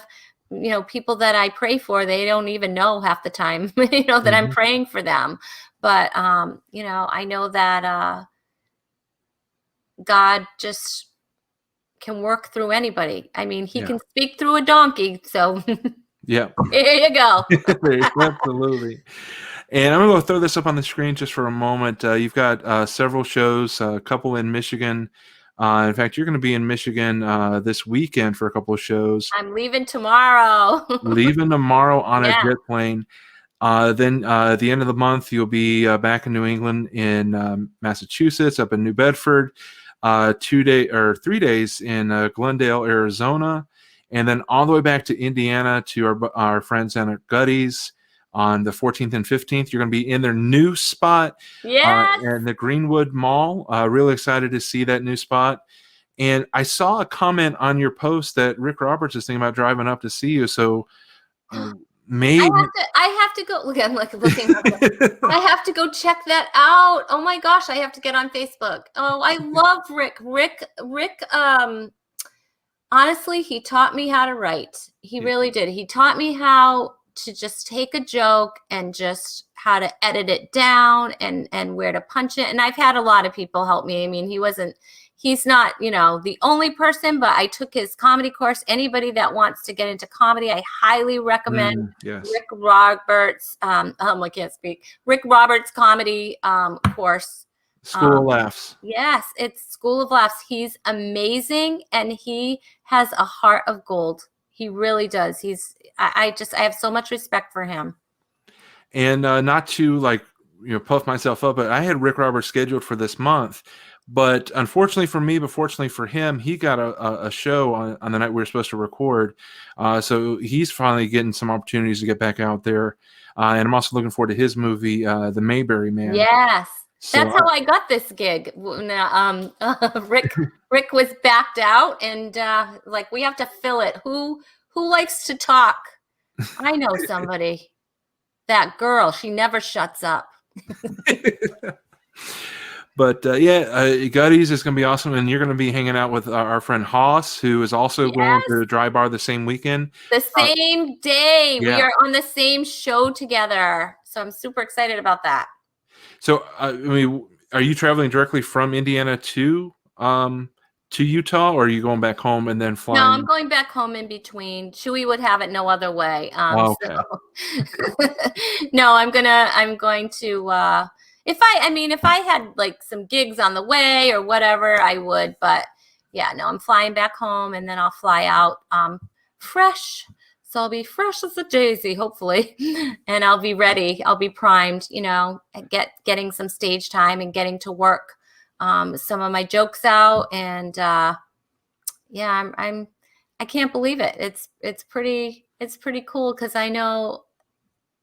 people that I pray for, they don't even know half the time, that I'm praying for them. But, I know that God just can work through anybody. I mean, he can speak through a donkey. So yeah, here you go. Absolutely. And I'm going to throw this up on the screen just for a moment. You've got several shows, a couple in Michigan. In fact, you're going to be in Michigan this weekend for a couple of shows. I'm leaving tomorrow. Leaving tomorrow on a jet plane. Then at the end of the month, you'll be back in New England in Massachusetts, up in New Bedford. 3 days in Glendale, Arizona, and then all the way back to Indiana to our friends down at Gutty's on the 14th and 15th. You're going to be in their new spot in the Greenwood Mall. Really excited to see that new spot. And I saw a comment on your post that Rick Roberts is thinking about driving up to see you. So maybe I have to go. Look, I'm like looking. I have to go check that out. Oh my gosh, I have to get on Facebook. Oh, I love Rick. Rick. Honestly, he taught me how to write. He really did. He taught me how to just take a joke and just how to edit it down and where to punch it. And I've had a lot of people help me. I mean, he's not, the only person, but I took his comedy course. Anybody that wants to get into comedy, I highly recommend Rick Roberts. I can't speak. Rick Roberts comedy course. School of Laughs. Yes, it's School of Laughs. He's amazing, and he has a heart of gold. He really does. I have so much respect for him. And not to puff myself up, but I had Rick Roberts scheduled for this month. But unfortunately for me, but fortunately for him, he got a show on the night we were supposed to record. So he's finally getting some opportunities to get back out there. And I'm also looking forward to his movie, The Mayberry Man. Yes. So that's how I got this gig. Rick was backed out, and we have to fill it. Who likes to talk? I know somebody. That girl, she never shuts up. But Gutty's is going to be awesome, and you're going to be hanging out with our friend Haas, who is also going to the Dry Bar the same weekend. The same day. We are on the same show together, so I'm super excited about that. So, are you traveling directly from Indiana to Utah, or are you going back home and then flying? No, I'm going back home in between. Chewy would have it no other way. Okay. No, I'm going to. If I had some gigs on the way or whatever, I would. But yeah, no, I'm flying back home, and then I'll fly out fresh. So I'll be fresh as a daisy, hopefully, and I'll be ready. I'll be primed, getting some stage time and getting to work some of my jokes out. And I can't believe it. It's pretty cool, because I know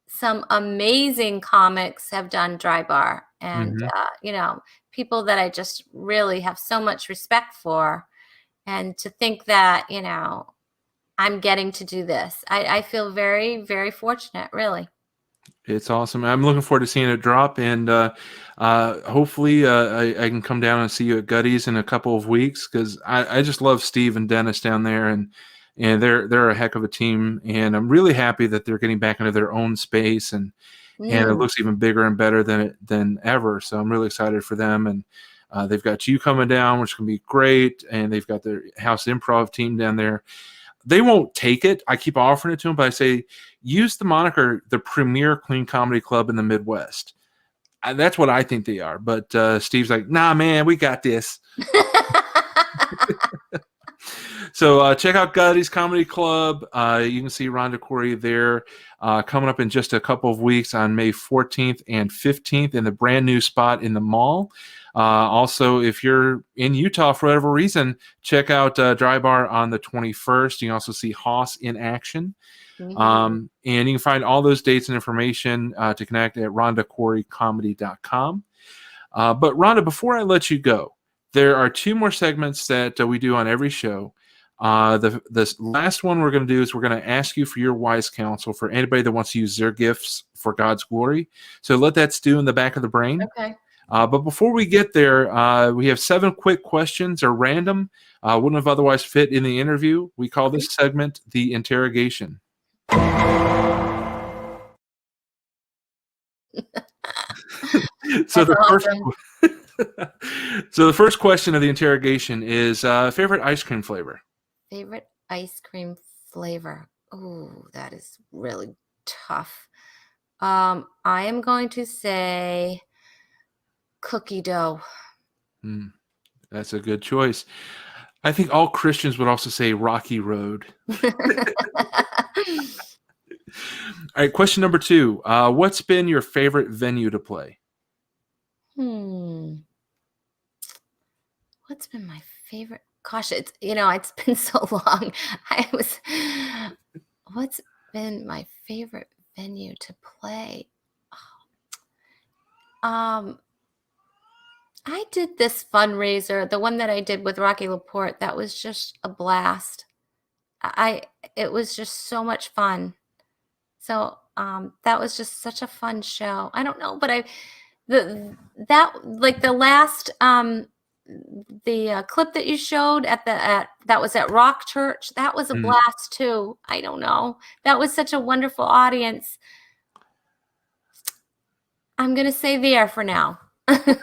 some amazing comics have done Dry Bar, and people that I just really have so much respect for, and to think that I'm getting to do this. I feel very, very fortunate, really. It's awesome. I'm looking forward to seeing it drop, and hopefully I can come down and see you at Gutty's in a couple of weeks, because I just love Steve and Dennis down there, and they're a heck of a team, and I'm really happy that they're getting back into their own space, and it looks even bigger and better than ever. So I'm really excited for them, and they've got you coming down, which can be great, and they've got their house improv team down there. They won't take it. I keep offering it to them, but I say, use the moniker, the premier clean comedy club in the Midwest. That's what I think they are. But Steve's like, nah, man, we got this. So check out Gutty's Comedy Club. You can see Rhonda Corey there coming up in just a couple of weeks on May 14th and 15th in the brand new spot in the mall. Also, if you're in Utah for whatever reason, check out Dry Bar on the 21st. You can also see Hoss in action. And you can find all those dates and information to connect at rhondacoreycomedy.com. But Rhonda, before I let you go, there are two more segments that we do on every show. The last one we're going to do is we're going to ask you for your wise counsel for anybody that wants to use their gifts for God's glory. So let that stew in the back of the brain. Okay. But before we get there, we have 7 quick questions. They're random. Wouldn't have otherwise fit in the interview. We call this segment the interrogation. So the first question of the interrogation is favorite ice cream flavor. Favorite ice cream flavor. Oh, that is really tough. I am going to say cookie dough. That's a good choice. I think all Christians would also say Rocky Road. All right, question number 2. What's been your favorite venue to play? What's been my favorite? Gosh, it's been so long. What's been my favorite venue to play? I did this fundraiser, the one that I did with Rocky Laporte. That was just a blast. It was just so much fun. So that was just such a fun show. I don't know, but the last clip that you showed that was at Rock Church, that was a blast too. I don't know. That was such a wonderful audience. I'm going to say there for now. Okay.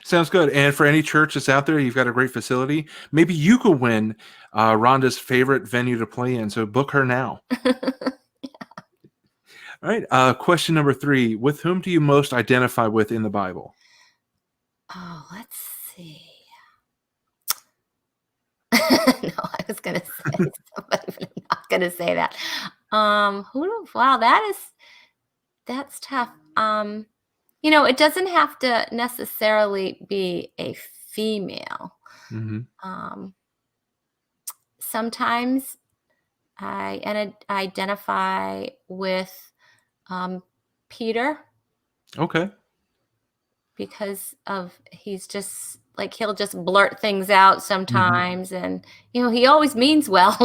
Sounds good. And for any church that's out there, you've got a great facility. Maybe you could win Rhonda's favorite venue to play in. So book her now. All right. Question number 3. With whom do you most identify with in the Bible? Oh, let's see. No, I was going to say somebody, but I'm not going to say that. Wow, that's tough. It doesn't have to necessarily be a female. Sometimes I identify with Peter. Okay. Because he's just like, he'll just blurt things out sometimes, and he always means well.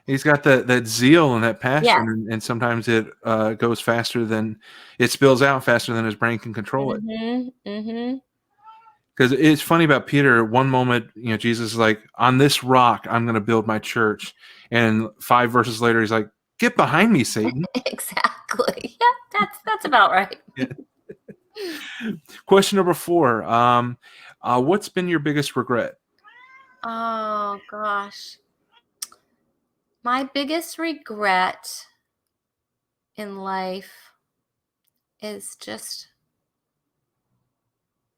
He's got that zeal and that passion, Yeah. and sometimes it goes faster than it spills out faster than his brain can control it. Because it's funny about Peter. One moment, Jesus is like, "On this rock, I'm going to build my church," and 5 verses later, he's like, "Get behind me, Satan." Exactly. Yeah, that's about right. Yeah. Question number 4. What's been your biggest regret? Oh gosh. My biggest regret in life is just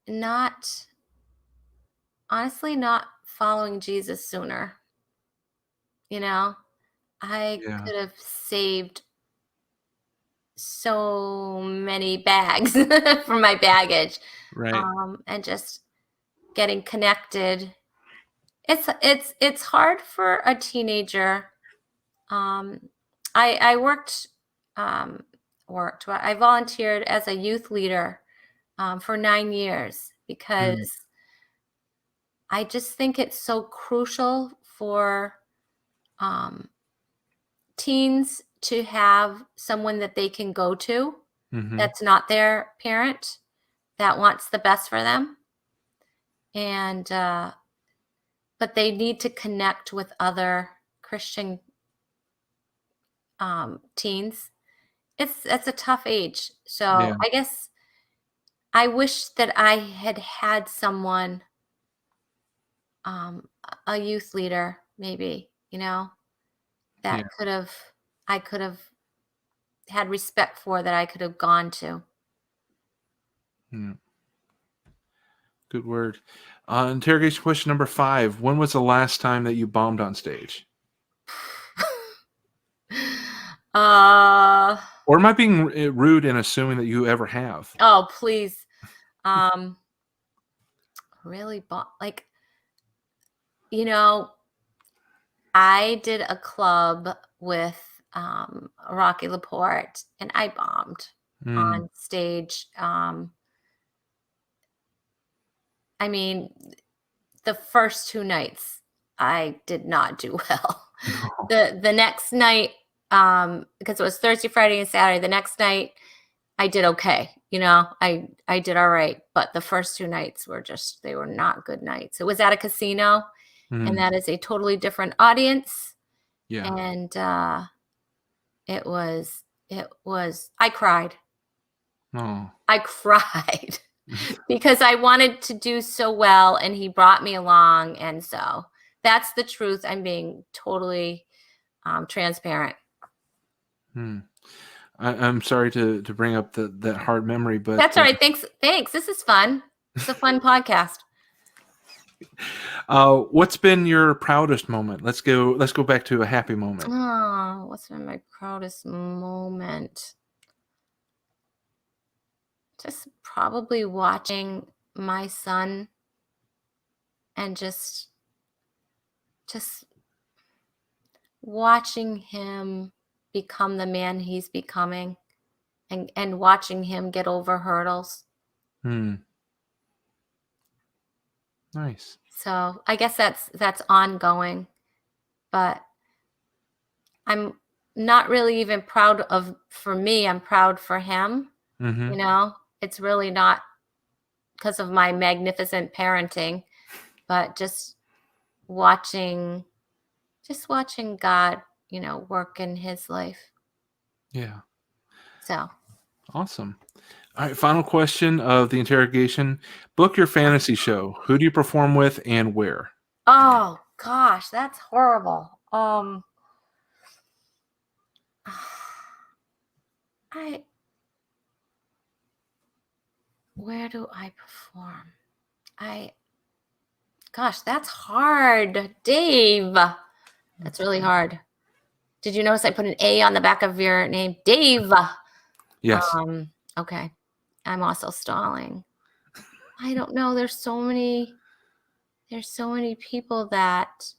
not following Jesus sooner. I could have saved so many bags from my baggage. Right. And just getting connected. It's hard for a teenager. I volunteered as a youth leader for 9 years because I just think it's so crucial for teens to have someone that they can go to that's not their parent, that wants the best for them. And but they need to connect with other Christian teens. It's a tough age. So I guess I wish that I had someone, a youth leader, maybe, that I could have had respect for, that I could have gone to. Good word. Interrogation question number 5. When was the last time that you bombed on stage? Or am I being rude in assuming that you ever have? Oh, please. Really, like, you know, I did a club with Rocky Laporte, and I bombed on stage. I mean, the first 2 nights, I did not do well. The next night, because it was Thursday, Friday, and Saturday, the next night I did okay. I did all right. But the first 2 nights they were not good nights. It was at a casino, and that is a totally different audience. Yeah. And it was, I cried. Oh. I cried because I wanted to do so well, and he brought me along. And so that's the truth. I'm being totally transparent. I'm sorry to bring up that hard memory, but That's all right. Thanks. This is fun. It's a fun podcast. What's been your proudest moment? Let's go back to a happy moment. Oh, what's been my proudest moment? Just probably watching my son and just watching him become the man he's becoming, and watching him get over hurdles. Nice. So I guess that's ongoing, but I'm not really even proud for me. I'm proud for him. It's really not because of my magnificent parenting, but just watching God, work in his life. Yeah. So. Awesome. All right. Final question of the interrogation. Book your fantasy show. Who do you perform with and where? Oh gosh, that's horrible. Where do I perform? Gosh, that's hard, Dave. That's really hard. Did you notice I put an A on the back of your name, Dave? Yes. Okay. I'm also stalling. I don't know. There's so many people that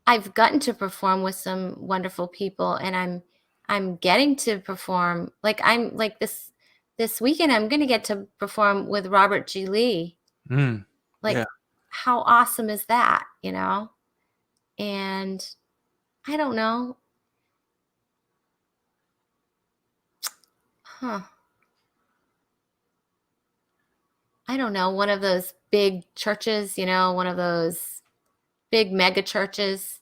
I've gotten to perform with, some wonderful people, and I'm getting to perform. Like, I'm like this weekend I'm going to get to perform with Robert G. Lee. Yeah. How awesome is that, And I don't know. I don't know. One of those big churches, one of those big mega churches.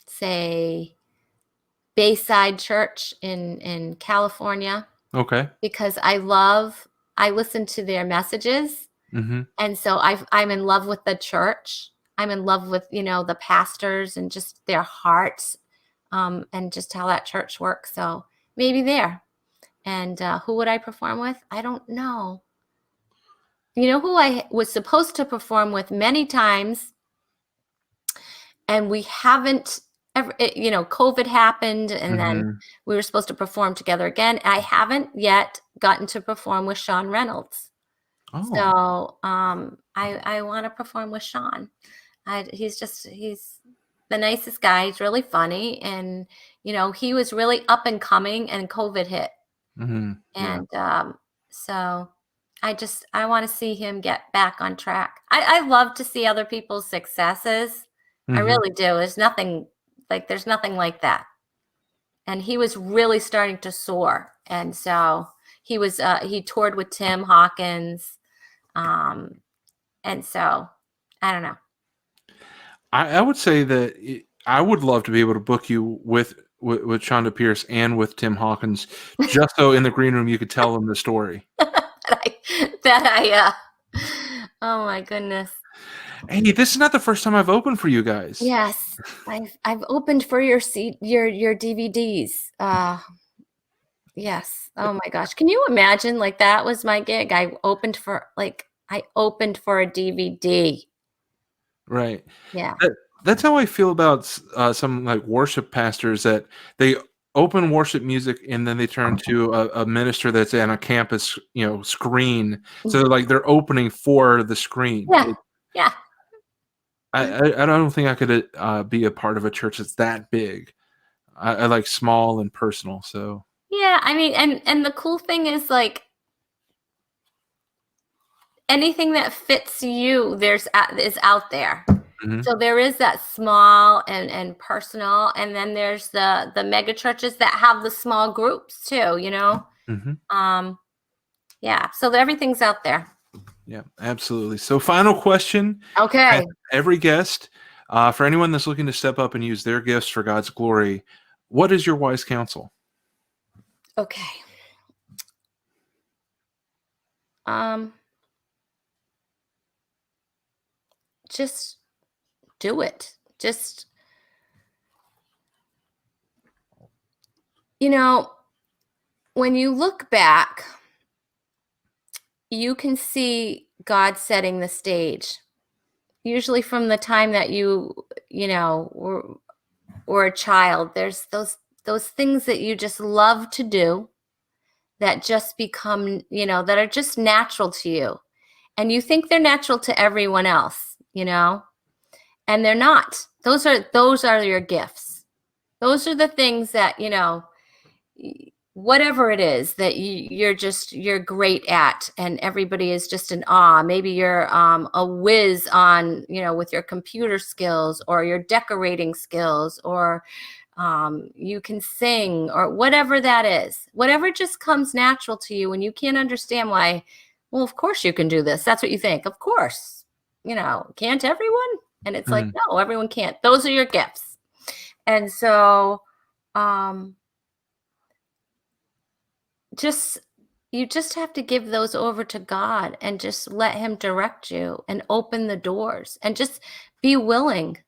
Say Bayside Church in California. Okay. Because I listen to their messages. And so I'm in love with the church. I'm in love with, the pastors and just their hearts, and just how that church works. So maybe there. And who would I perform with? I don't know. You know who I was supposed to perform with many times, and we haven't ever, COVID happened, and then we were supposed to perform together again. I haven't yet gotten to perform with Sean Reynolds. Oh. So I want to perform with Sean. He's the nicest guy. He's really funny. And, he was really up and coming, and COVID hit. And so I want to see him get back on track. I love to see other people's successes. I really do. There's nothing like that. And he was really starting to soar. And so he toured with Tim Hawkins. And so I don't know. I would say that I would love to be able to book you with Shonda Pierce and with Tim Hawkins, just so in the green room you could tell them the story. Oh my goodness. Hey, this is not the first time I've opened for you guys. Yes, I've opened for your DVDs. Yes. Oh my gosh. Can you imagine? Like that was my gig. I opened for a DVD. Right. Yeah. That's how I feel about some like worship pastors, that they open worship music and then they turn to a minister that's on a campus, screen. So they're opening for the screen. Yeah. Yeah. I don't think I could be a part of a church that's that big. I like small and personal. So Yeah. I mean, and the cool thing is like anything that fits you, is out there. mhm, So there is that small and personal, and then there's the mega churches that have the small groups too, mhm. Yeah, so everything's out there. Yeah, absolutely. So final question. Okay. At every guest, for anyone that's looking to step up and use their gifts for God's glory, what is your wise counsel? Okay. Just do it. Just, when you look back, you can see God setting the stage. Usually from the time that were a child, there's those things that you just love to do that just become, that are just natural to you. And you think they're natural to everyone else, and they're not. Those are your gifts. Those are the things that, whatever it is that you're great at, and everybody is just in awe. Maybe you're a whiz on, with your computer skills or your decorating skills, or you can sing, or whatever that is. Whatever just comes natural to you, and you can't understand why. Well, of course you can do this. That's what you think. Of course, can't everyone? And it's like, no, everyone can't. Those are your gifts. And so, you just have to give those over to God and just let him direct you and open the doors, and just be willing.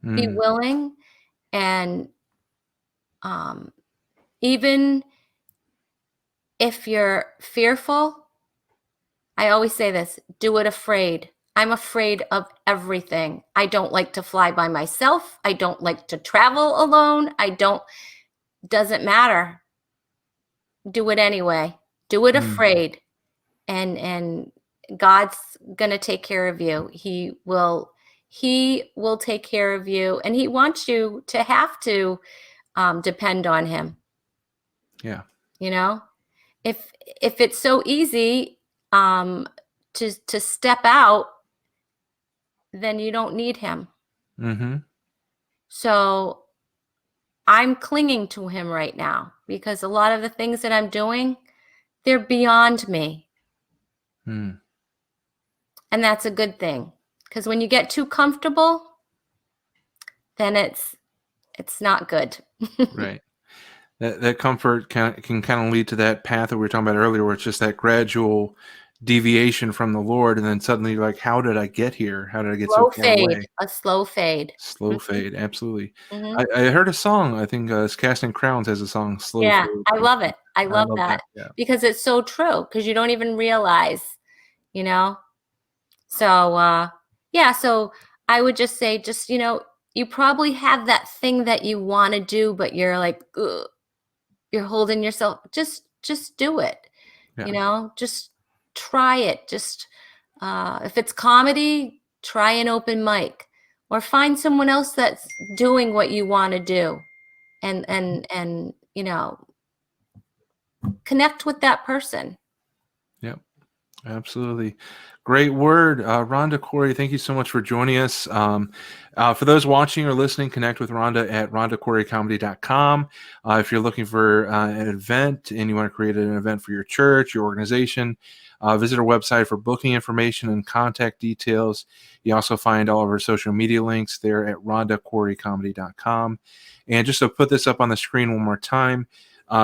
Be willing. And even if you're fearful, I always say this, do it afraid. I'm afraid of everything. I don't like to fly by myself. I don't like to travel alone. Doesn't matter. Do it anyway. Do it afraid. And God's going to take care of you. He will take care of you, and he wants you to have to depend on him. Yeah. If it's so easy to step out, then you don't need him. Mm-hmm. So I'm clinging to him right now, because a lot of the things that I'm doing, they're beyond me. And that's a good thing, because when you get too comfortable, then it's not good. Right. That comfort can kind of lead to that path that we were talking about earlier, where it's just that gradual deviation from the Lord, and then suddenly you're like, how did I get here? How did I get so far away? A slow fade. Slow fade, absolutely. Mhm. I heard a song, I think Casting Crowns has a song, Slow Yeah, Fade. I love it. I love that. Yeah. Because it's so true, because you don't even realize, So, so I would just say, you probably have that thing that you want to do, but you're like, ugh, you're holding yourself. Just do it. Yeah. Just try it. Just if it's comedy, try an open mic, or find someone else that's doing what you want to do, and connect with that person. Yep. Absolutely. Great word. Rhonda Corey, thank you so much for joining us. For those watching or listening, connect with Rhonda at rhondacoreycomedy.com. If you're looking for an event and you want to create an event for your church, your organization, visit our website for booking information and contact details. You also find all of our social media links there at rhondacoreycomedy.com. And just to put this up on the screen one more time,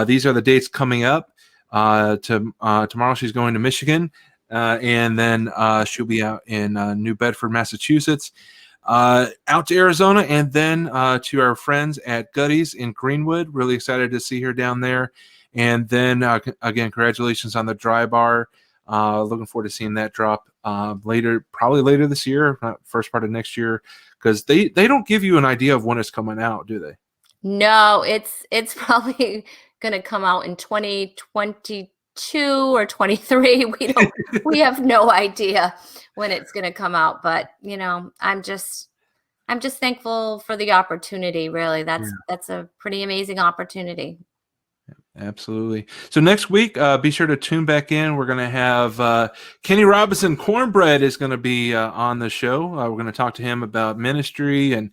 these are the dates coming up. Tomorrow she's going to Michigan, and then she'll be out in New Bedford, Massachusetts, out to Arizona, and then to our friends at Gutty's in Greenwood. Really excited to see her down there. And then again, congratulations on the dry bar. Looking forward to seeing that drop probably later this year, first part of next year, because they don't give you an idea of when it's coming out, do they? No, it's probably going to come out in 2022 or 23. We have no idea when it's going to come out, but I'm just thankful for the opportunity. Really, that's a pretty amazing opportunity. Absolutely. So next week, be sure to tune back in. We're going to have Kenny Robinson Cornbread is going to be on the show. We're going to talk to him about ministry and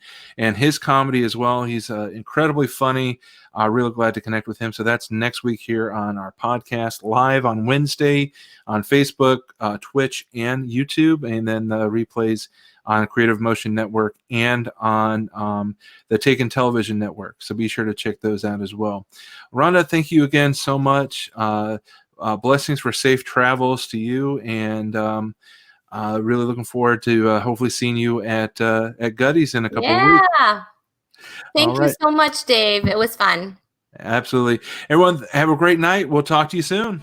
his comedy as well. He's incredibly funny. Really glad to connect with him. So that's next week here on our podcast, live on Wednesday on Facebook, Twitch, and YouTube, and then the replays on Creative Motion Network and on the Taken Television Network. So be sure to check those out as well. Rhonda, thank you again so much. Blessings for safe travels to you, and really looking forward to hopefully seeing you at Gutty's in a couple of weeks. Yeah. Thank you so much, Dave. It was fun. Absolutely. Everyone, have a great night. We'll talk to you soon.